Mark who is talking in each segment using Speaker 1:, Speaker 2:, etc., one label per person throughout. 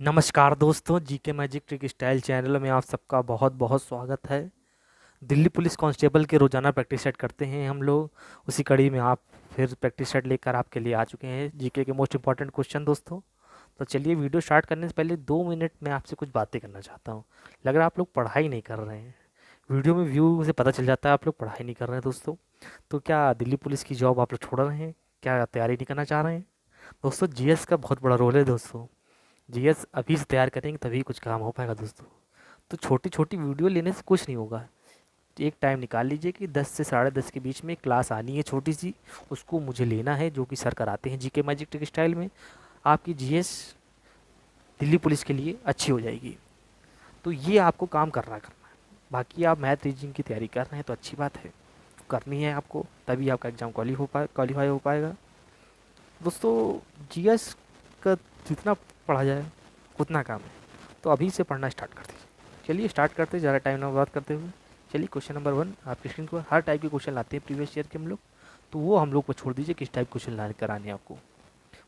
Speaker 1: नमस्कार दोस्तों, GK magic trick style channel में आप सबका बहुत बहुत स्वागत है। दिल्ली पुलिस कांस्टेबल के रोजाना प्रैक्टिस सेट करते हैं हम लोग। उसी कड़ी में आप फिर प्रैक्टिस सेट लेकर आपके लिए आ चुके हैं जीके के मोस्ट इंपॉर्टेंट क्वेश्चन दोस्तों। तो चलिए, वीडियो स्टार्ट करने से पहले 2 मिनट में आपसे कुछ बातें करना चाहता हूँ। लग रहा है आप लोग पढ़ाई नहीं कर रहे हैं। वीडियो में व्यू से पता चल जाता है आप लोग पढ़ाई नहीं कर रहे हैं दोस्तों। तो क्या दिल्ली पुलिस की जॉब आप लोग छोड़ रहे हैं? क्या तैयारी नहीं करना चाह रहे हैं? दोस्तों, जीएस का बहुत बड़ा रोल है दोस्तों। जीएस अभी से तैयार करेंगे तभी कुछ काम हो पाएगा दोस्तों। तो छोटी छोटी वीडियो लेने से कुछ नहीं होगा। एक टाइम निकाल लीजिए कि 10 से 10:30 के बीच में क्लास आनी है छोटी सी। उसको मुझे लेना है, जो कि सर कराते हैं जीके मैजिक ट्रिक स्टाइल में। आपकी जीएस दिल्ली पुलिस के लिए अच्छी हो जाएगी। तो ये आपको काम करना है। बाकी आप मैथ रीजनिंग की तैयारी कर रहे हैं तो अच्छी बात है, करनी है आपको, तभी आपका एग्ज़ाम क्वालिफाई हो पाएगा दोस्तों। जीएस का जितना पढ़ा जाए उतना काम है। तो अभी से पढ़ना स्टार्ट कर दीजिए। चलिए स्टार्ट करते हैं ज़्यादा टाइम ना बात करते हुए। चलिए, क्वेश्चन नंबर 1 आपकी स्क्रीन को हर टाइप के क्वेश्चन लाते हैं प्रीवियस ईयर के हम लोग। तो वो हम लोग को छोड़ दीजिए किस टाइप क्वेश्चन लाने कराने हैं आपको।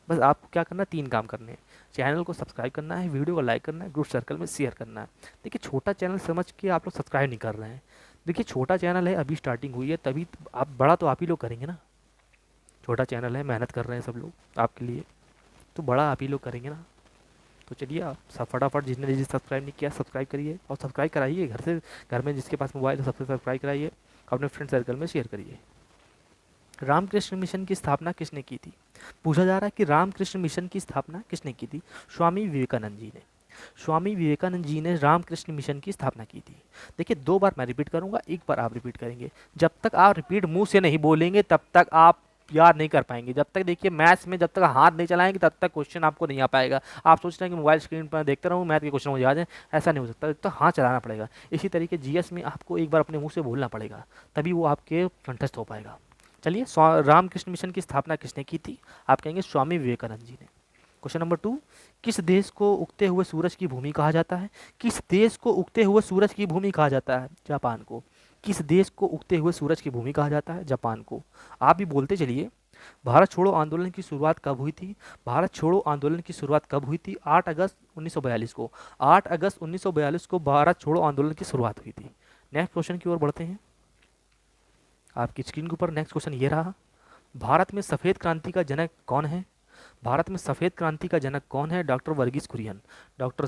Speaker 1: बस आपको क्या करना है, 3 काम करने हैं। चैनल को सब्सक्राइब करना है, वीडियो को लाइक करना है, ग्रुप सर्कल में शेयर करना है। देखिए, छोटा चैनल समझ के आप लोग सब्सक्राइब नहीं कर रहे हैं। देखिए, छोटा चैनल है, अभी स्टार्टिंग हुई है, तभी आप बड़ा तो आप ही लोग करेंगे ना। छोटा चैनल है, मेहनत कर रहे हैं सब लोग आपके लिए, तो बड़ा आप ही लोग करेंगे ना। तो चलिए, आप सब फटाफट जिसने जिस सब्सक्राइब नहीं किया सब्सक्राइब करिए और सब्सक्राइब कराइए घर से। घर में जिसके पास मोबाइल है सबसे सब्सक्राइब कराइए, अपने फ्रेंड सर्कल में शेयर करिए। रामकृष्ण मिशन की स्थापना किसने की थी? पूछा जा रहा है कि रामकृष्ण मिशन की स्थापना किसने की थी? स्वामी विवेकानंद जी ने। स्वामी विवेकानंद जी ने रामकृष्ण मिशन की स्थापना की थी। देखिए, 2 बार मैं रिपीट करूंगा, एक बार आप रिपीट करेंगे। जब तक आप रिपीट मुंह से नहीं बोलेंगे तब तक आप याद नहीं कर पाएंगे। जब तक देखिए मैथ्स में जब तक हाथ नहीं चलाएंगे तब तक क्वेश्चन आपको नहीं आ पाएगा। आप सोच रहे हैं कि मोबाइल स्क्रीन पर देखते रहूँ मैथ के क्वेश्चन मुझे याद है, ऐसा नहीं हो सकता। तो हाथ चलाना पड़ेगा। इसी तरीके जीएस में आपको एक बार अपने मुंह से बोलना पड़ेगा, तभी वो आपके कंठस्थ हो पाएगा। चलिए, रामकृष्ण मिशन की स्थापना किसने की थी? आप कहेंगे स्वामी विवेकानंद जी ने। क्वेश्चन नंबर 2, किस देश को उगते हुए सूरज की भूमि कहा जाता है? किस देश को उगते हुए सूरज की भूमि कहा जाता है? जापान को। किस देश को उगते हुए सूरज की भूमि कहा जाता है? जापान को। आप भी बोलते चलिए। भारत छोड़ो आंदोलन की शुरुआत कब हुई थी? भारत छोड़ो आंदोलन की शुरुआत कब हुई थी? 8 अगस्त 1942 को। 8 अगस्त 1942 को भारत छोड़ो आंदोलन की शुरुआत हुई थी। नेक्स्ट क्वेश्चन की ओर बढ़ते हैं। आपकी स्क्रीन के ऊपर नेक्स्ट क्वेश्चन ये रहा। भारत में सफ़ेद क्रांति का जनक कौन है? भारत में सफ़ेद क्रांति का जनक कौन है? डॉक्टर वर्गीस कुरियन। डॉक्टर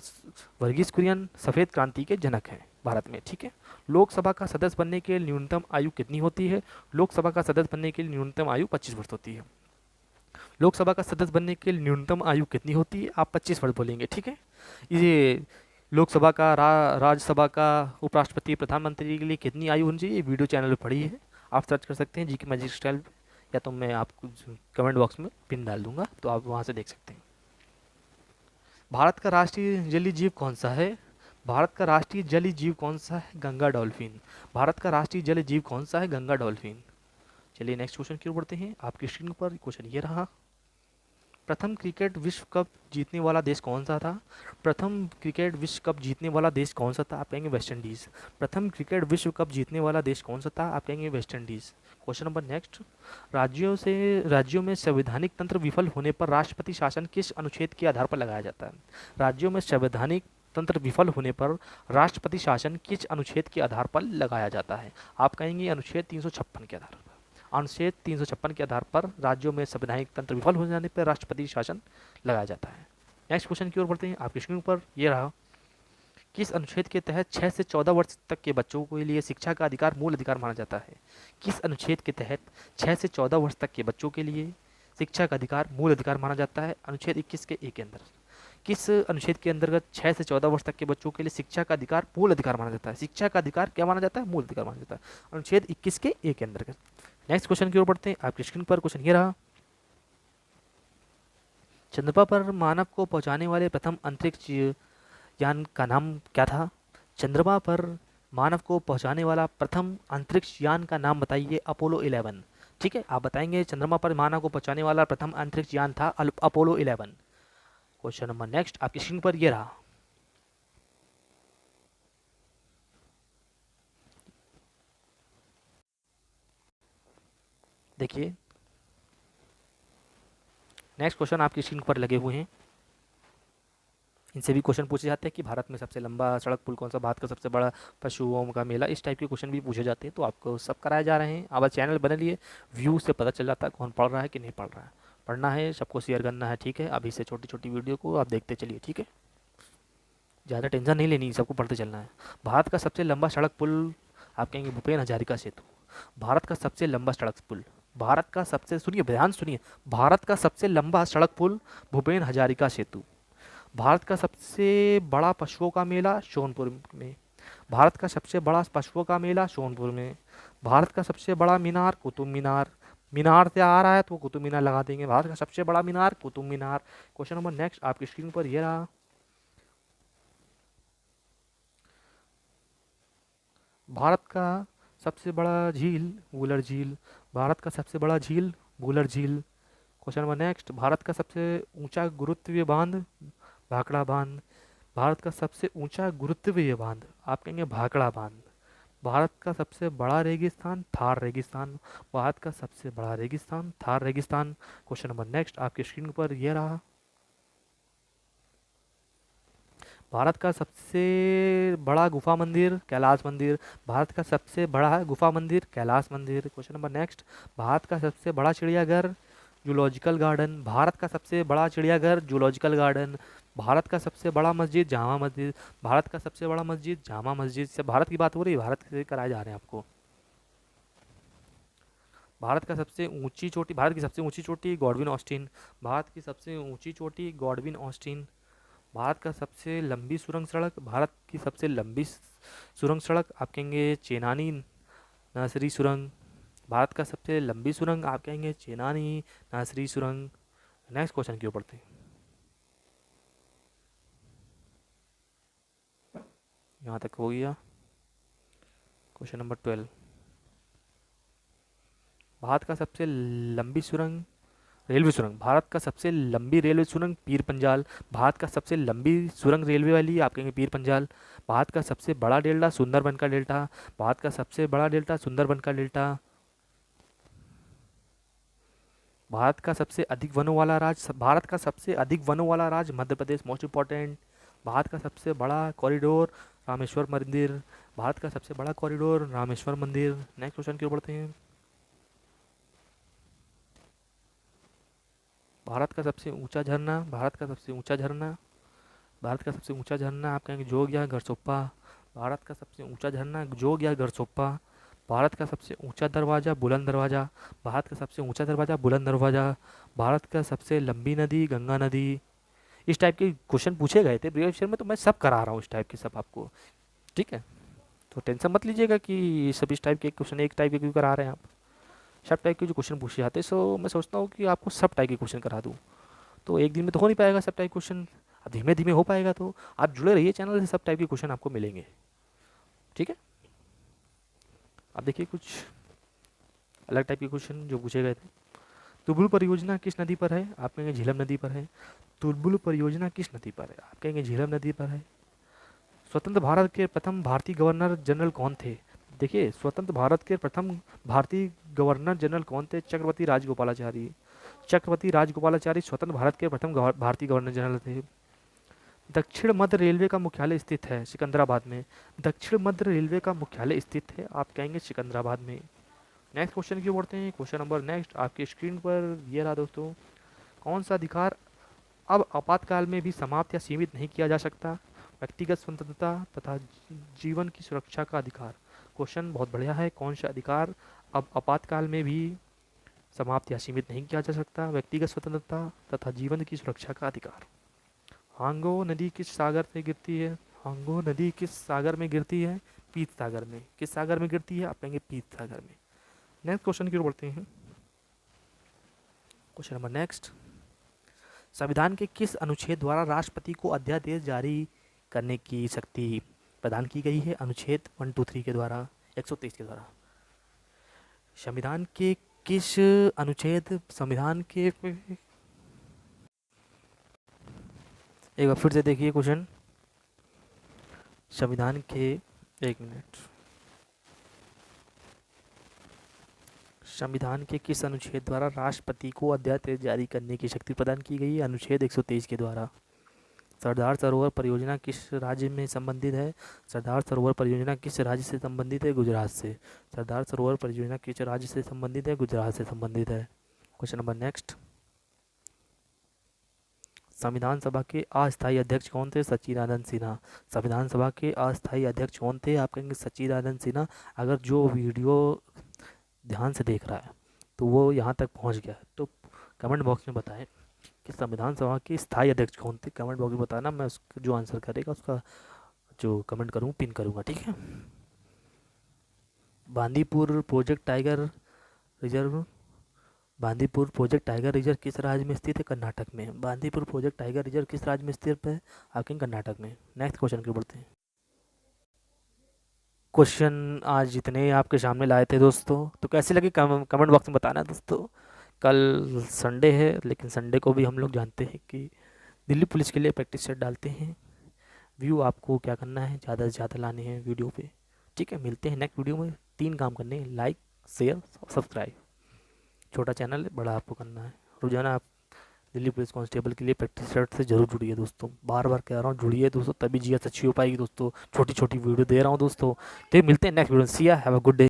Speaker 1: वर्गीस कुरियन सफ़ेद क्रांति के जनक हैं भारत में, ठीक है। लोकसभा का सदस्य बनने के लिए न्यूनतम आयु कितनी होती है? लोकसभा का सदस्य बनने के लिए न्यूनतम आयु 25 वर्ष होती है। लोकसभा का सदस्य बनने के लिए न्यूनतम आयु कितनी होती है? आप 25 वर्ष बोलेंगे, ठीक है। ये लोकसभा का, राज्यसभा का, उपराष्ट्रपति, प्रधानमंत्री के लिए कितनी आयु होनी चाहिए? ये वीडियो चैनल पर पड़ी है, आप सर्च कर सकते हैं जी के मैजिक स्टाइल, या तो मैं आपको कमेंट बॉक्स में पिन डाल दूंगा तो आप वहाँ से देख सकते हैं। भारत का राष्ट्रीय जलीय जीव कौन सा है? भारत का राष्ट्रीय जलीय जीव कौन सा है? गंगा डॉल्फिन। भारत का राष्ट्रीय जलीय जीव कौन सा है? गंगा डॉल्फिन। चलिए नेक्स्ट क्वेश्चन की ओर बढ़ते हैं। आपकी स्क्रीन पर क्वेश्चन ये रहा। प्रथम क्रिकेट विश्व कप जीतने वाला देश कौन सा था? प्रथम क्रिकेट विश्व कप जीतने वाला देश कौन सा था? आप कहेंगे वेस्ट इंडीज। प्रथम क्रिकेट विश्व कप जीतने वाला देश कौन सा था? आप कहेंगे West Indies. Question number next. राज्यों में संवैधानिक तंत्र विफल होने पर राष्ट्रपति शासन किस अनुच्छेद के आधार पर लगाया जाता है? राज्यों में संवैधानिक तंत्र विफल होने पर राष्ट्रपति शासन किस अनुच्छेद के आधार पर लगाया जाता है? आप कहेंगे अनुच्छेद 356 के आधार पर। अनुच्छेद 356 के आधार पर राज्यों में संवैधानिक तंत्र विफल हो जाने पर राष्ट्रपति शासन लगाया जाता है। नेक्स्ट क्वेश्चन की ओर बढ़ते हैं। आपकी स्क्रीन पर ये रहा। किस अनुच्छेद के तहत 6 से 14 वर्ष तक के बच्चों के लिए शिक्षा का अधिकार मूल अधिकार माना जाता है? किस अनुच्छेद के तहत 6 से 14 वर्ष तक के बच्चों के लिए शिक्षा का अधिकार मूल अधिकार माना जाता है? अनुच्छेद 21 के ए के अंदर किस अनुच्छेद के अंतर्गत 6 से 14 वर्ष तक के बच्चों के लिए शिक्षा का अधिकार मूल अधिकार माना जाता है? शिक्षा का अधिकार क्या माना जाता है? मूल अधिकार माना जाता है, अनुच्छेद 21 के ए के अंतर्गत। नेक्स्ट क्वेश्चन की ओर बढ़ते हैं। आपकी स्क्रीन पर क्वेश्चन ये रहा। चंद्रमा पर मानव को पहुंचाने वाले प्रथम अंतरिक्ष यान का नाम क्या था? चंद्रमा पर मानव को पहुंचाने वाला प्रथम अंतरिक्ष यान का नाम बताइए। अपोलो 11। ठीक है, आप बताएंगे चंद्रमा पर मानव को पहुंचाने वाला प्रथम अंतरिक्ष यान था अपोलो 11। क्वेश्चन नंबर नेक्स्ट आपकी स्क्रीन पर ये रहा। देखिए, नेक्स्ट क्वेश्चन आपकी स्क्रीन पर लगे हुए हैं। इनसे भी क्वेश्चन पूछे जाते हैं कि भारत में सबसे लंबा सड़क पुल कौन सा, भारत का सबसे बड़ा पशुओं का मेला, इस टाइप के क्वेश्चन भी पूछे जाते हैं। तो आपको सब कराए जा रहे हैं। आप चैनल बना लिए, व्यू से पता चल जाता है कौन पढ़ रहा है कि नहीं पढ़ रहा है। पढ़ना है, सबको शेयर करना है, ठीक है। अभी से छोटी छोटी वीडियो को आप देखते चलिए, ठीक है। ज़्यादा टेंशन नहीं लेनी, सबको पढ़ते चलना है। भारत का सबसे लंबा सड़क पुल, आप कहेंगे भूपेन हजारिका सेतु। भारत का सबसे लंबा सड़क पुल, भारत का सबसे, सुनिए ध्यान सुनिए, भारत का सबसे लंबा सड़क पुल भूपेन हजारिका सेतु। भारत का सबसे बड़ा पशुओं का मेला सोनपुर में। भारत का सबसे बड़ा पशुओं का मेला सोनपुर में। भारत का सबसे बड़ा मीनार कुतुब मीनार। मीनार से आ रहा है तो कुतुब मीनार लगा देंगे। भारत का सबसे बड़ा मीनार Qutub Minar. Question number next आपकी स्क्रीन पर ये रहा। भारत का सबसे बड़ा झील वुलर झील। भारत का सबसे बड़ा झील वुलर झील। क्वेश्चन नंबर नेक्स्ट, भारत का सबसे ऊंचा गुरुत्वीय बांध भाखड़ा बांध। भारत का सबसे ऊंचा गुरुत्वीय बांध, आप कहेंगे भाखड़ा बांध। भारत का सबसे बड़ा रेगिस्तान थार रेगिस्तान। भारत का सबसे बड़ा रेगिस्तान थार रेगिस्तान। क्वेश्चन नंबर नेक्स्ट आपकी स्क्रीन पर यह रहा। भारत का सबसे बड़ा गुफा मंदिर कैलाश मंदिर। भारत का सबसे बड़ा गुफा मंदिर कैलाश मंदिर। क्वेश्चन नंबर नेक्स्ट, भारत का सबसे बड़ा चिड़ियाघर जूलॉजिकल गार्डन। भारत का सबसे बड़ा चिड़ियाघर जूलॉजिकल गार्डन। भारत का सबसे बड़ा मस्जिद जामा मस्जिद। भारत का सबसे बड़ा मस्जिद जामा मस्जिद। से भारत की बात हो रही है, भारत से कराए जा रहे हैं आपको। भारत का सबसे ऊंची चोटी, भारत की सबसे ऊंची चोटी गॉडविन ऑस्टिन। भारत की सबसे ऊंची चोटी गॉडविन ऑस्टिन। भारत का सबसे लंबी सुरंग सड़क, भारत की सबसे लंबी सुरंग सड़क आप कहेंगे चेनानी नासरी सुरंग। भारत का सबसे लंबी सुरंग आप कहेंगे चेनानी नासरी सुरंग। नेक्स्ट क्वेश्चन की ओर बढ़ते हैं। यहाँ तक हो गया। क्वेश्चन नंबर 12, भारत का सबसे लंबी सुरंग रेलवे सुरंग। भारत का सबसे लंबी रेलवे सुरंग पीर पंजाल। भारत का सबसे लंबी सुरंग रेलवे वाली आप कहेंगे पीर पंजाल। भारत का सबसे बड़ा डेल्टा सुंदरबन का डेल्टा। भारत का सबसे बड़ा डेल्टा सुंदरबन का डेल्टा। भारत का सबसे अधिक वनों वाला राज्य, भारत का सबसे अधिक वनों वाला राज्य मध्य प्रदेश, मोस्ट इंपॉर्टेंट। भारत का सबसे बड़ा कॉरिडोर रामेश्वर मंदिर। भारत का सबसे बड़ा कॉरिडोर रामेश्वर मंदिर। नेक्स्ट क्वेश्चन की ओर बढ़ते हैं। भारत का सबसे ऊंचा झरना, भारत का सबसे ऊंचा झरना, भारत का सबसे ऊंचा झरना आप कहेंगे जोग या गरचोप्पा। भारत का सबसे ऊंचा झरना जोग या गरचोप्पा। भारत का सबसे ऊंचा दरवाज़ा बुलंद दरवाज़ा। भारत का सबसे ऊंचा दरवाज़ा बुलंद दरवाज़ा। भारत का सबसे लंबी नदी गंगा नदी। इस टाइप के क्वेश्चन पूछे गए थे प्रीवियस ईयर में, तो मैं सब करा रहा हूँ इस टाइप के सब आपको, ठीक है। तो टेंशन मत लीजिएगा कि सब इस टाइप के क्वेश्चन एक टाइप के क्यों करा रहे हैं आप। सब टाइप के जो क्वेश्चन पूछे जाते हैं, सो मैं सोचता हूँ कि आपको सब टाइप के क्वेश्चन करा दूँ। तो एक दिन में तो हो नहीं पाएगा सब टाइप क्वेश्चन, अब धीमे धीमे हो पाएगा। तो आप जुड़े रहिए चैनल से, सब टाइप के क्वेश्चन आपको मिलेंगे, ठीक है। अब देखिए कुछ अलग टाइप के क्वेश्चन जो पूछे गए थे। तुलबुल परियोजना किस नदी पर है, आप कहेंगे झीलम नदी पर है। तुलबुल परियोजना किस नदी पर है, आप कहेंगे झीलम नदी पर है। स्वतंत्र भारत के प्रथम भारतीय गवर्नर जनरल कौन थे। देखिए स्वतंत्र भारत के प्रथम भारतीय गवर्नर जनरल कौन थे, चक्रवर्ती राजगोपालाचारी। चक्रवर्ती राजगोपालाचारी स्वतंत्र भारत के प्रथम भारतीय गवर्नर जनरल थे। दक्षिण मध्य रेलवे का मुख्यालय स्थित है सिकंदराबाद में। दक्षिण मध्य रेलवे का मुख्यालय स्थित है आप कहेंगे सिकंदराबाद में। नेक्स्ट क्वेश्चन की ओर बढ़ते हैं। क्वेश्चन नंबर नेक्स्ट आपकी स्क्रीन पर ये रहा दोस्तों। कौन सा अधिकार अब आपातकाल में भी समाप्त या सीमित नहीं किया जा सकता। व्यक्तिगत स्वतंत्रता तथा जीवन की सुरक्षा का अधिकार। क्वेश्चन बहुत बढ़िया है। कौन सा अधिकार अब आपातकाल में भी समाप्त या सीमित नहीं किया जा सकता। व्यक्तिगत स्वतंत्रता तथा जीवन की सुरक्षा का अधिकार। हांगो नदी किस सागर से गिरती है। हांगो नदी किस सागर में गिरती है, पीत सागर में। किस सागर में गिरती है, आप कहेंगे पीत सागर में। नेक्स्ट क्वेश्चन की ओर बढ़ते हैं। क्वेश्चन नंबर नेक्स्ट, संविधान के किस अनुच्छेद द्वारा राष्ट्रपति को अध्यादेश जारी करने की शक्ति प्रदान की गई है। अनुच्छेद 123 के द्वारा, 123 के द्वारा। संविधान के किस अनुच्छेद, संविधान के, एक बार फिर से देखिए क्वेश्चन। संविधान के, एक मिनट, संविधान के किस अनुच्छेद द्वारा राष्ट्रपति को अध्यादेश जारी करने की शक्ति प्रदान की गई है। अनुच्छेद 123 के द्वारा। सरदार सरोवर परियोजना किस राज्य में संबंधित है? सरदार सरोवर परियोजना किस राज्य से संबंधित है? गुजरात से। सरदार सरोवर परियोजना किस राज्य से संबंधित है? गुजरात से संबंधित है। क्वेश्चन नंबर नेक्स्ट, संविधान सभा के अस्थायी अध्यक्ष कौन थे? सच्चिदानंद सिन्हा। संविधान सभा के अस्थायी अध्यक्ष कौन थे? आप कहेंगे सच्चिदानंद सिन्हा। अगर जो वीडियो ध्यान से देख रहा है तो वो यहाँ तक पहुँच गया है, तो कमेंट बॉक्स में बताएं कि संविधान सभा के स्थायी अध्यक्ष कौन थे। कमेंट बॉक्स में बताना, मैं उसका जो आंसर करेगा उसका जो कमेंट करूँ पिन करूँगा, ठीक है। Bandipur project tiger reserve, Bandipur project tiger reserve किस राज्य में स्थित है? कर्नाटक में। बांदीपुर प्रोजेक्ट टाइगर रिजर्व किस राज्य में स्थित है? आपके कर्नाटक में। नेक्स्ट क्वेश्चन की बढ़ते हैं। क्वेश्चन आज जितने आपके सामने लाए थे दोस्तों, तो कैसे लगे कमेंट बॉक्स में बताना दोस्तों। कल संडे है, लेकिन संडे को भी हम लोग जानते हैं कि दिल्ली पुलिस के लिए प्रैक्टिस सेट डालते हैं। व्यू आपको क्या करना है, ज़्यादा से ज़्यादा लाने हैं वीडियो पे, ठीक है। मिलते हैं नेक्स्ट वीडियो में। 3 काम करने हैं, लाइक, शेयर, सब्सक्राइब। छोटा चैनल है, बड़ा आपको करना है। रोजाना आप दिल्ली पुलिस कांस्टेबल के लिए प्रैक्टिस सेट से जरूर जुड़िए दोस्तों। बार बार कह रहा हूँ जुड़िए दोस्तों, तभी जीएस अच्छी हो पाएगी दोस्तों। छोटी छोटी वीडियो दे रहा हूँ दोस्तों। तो मिलते हैं नेक्स्ट वीडियो। सी या, हैव अ गुड डे।